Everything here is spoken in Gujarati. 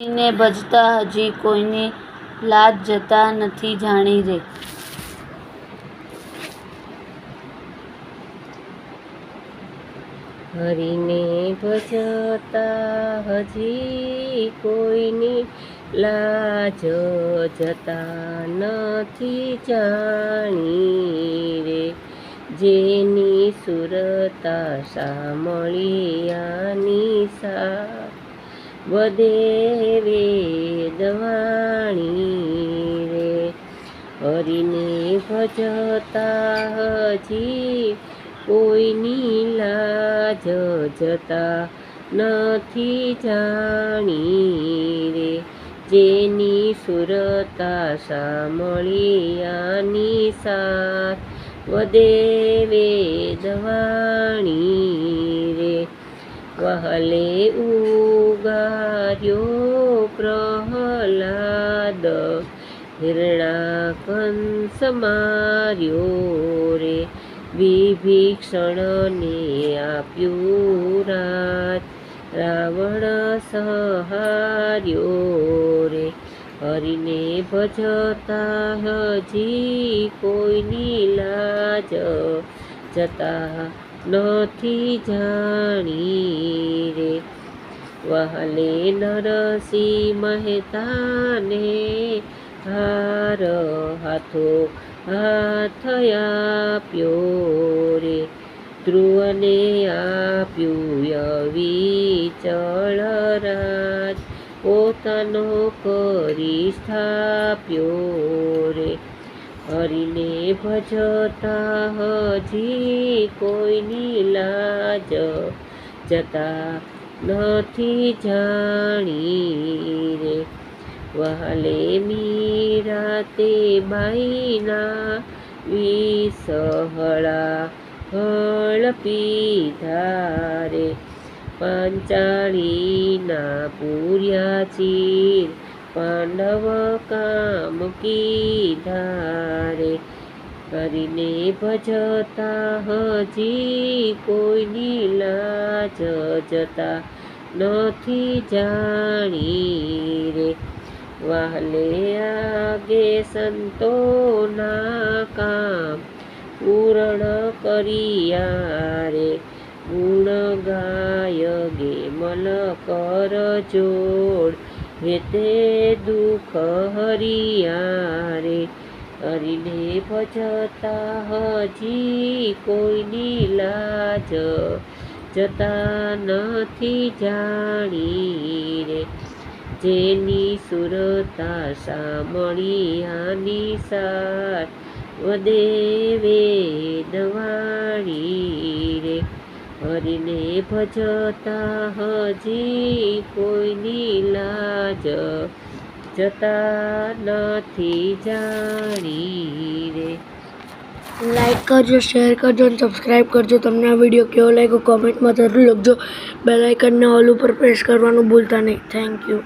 હરિને ભજતા હજી કોઈની લાજ જતા નથી જાણી રે. હરિને ભજતા હજી કોઈની લાજ જતા નથી જાણી રે. જેની સુરતા સાંભળ્યાની સા વધે વેદવાણી રે. હરિને ભજતા હજી કોઈની લાજ જતા નથી જાણી રે. જેની સુરતા સાંભળ્યાની સાથ વધે વેદવાણી રે. વહાલે ઉગાર્યો પ્રહલાદ હિરણાકંસ માર્યો રે. વિભીષણને આપ્યું રાજ રાવણ સંહાર્યો રે. હરિને ભજતા હજી કોઈની લાજ જતા નથી જાણી રે. વહાલે નરસિંહ મહેતાને હાર હાથો હાથ આપ્યો રે. ધ્રુવને આપ્યું અવિચળ રાજ પોતાનો કરી સ્થાપ્યો રે. હરિને ભજતા હજી કોઈની લાજ જતા નથી જાણી રે. વહાલે મીરા તે બાઈના વિસહળા હળ પીધા રે. પાંચાળીના પૂર્યા ચીર પાંડવ કામ કીધા રે. હરિને ભજતા હજી કોઈની લાજ જતા નથી જાણી રે. વહાલે આગે સંતોના કામ પૂર્ણ કર્યા રે. ગુણ ગાય ગે મલ કર જોડ હેતે દુઃખ હરિયા રે. હરિને ભજતા હજી કોઈની લાજ જતા નથી જાણી રે. જેની સુરતા સાંભળ્યાની સાર વધે વેદવાણી રે. હરિને ભજતા હજી કોઈની લાજ જતા નથી જાણી રે. લાઈક કરજો, શેર કરજો અને સબસ્ક્રાઈબ કરજો. તમને આ વિડીયો કેવો લાગ્યો કોમેન્ટમાં જરૂર લખજો. બેલ આઇકનને ઓલ ઉપર પ્રેસ કરવાનું ભૂલતા નહીં. Thank you.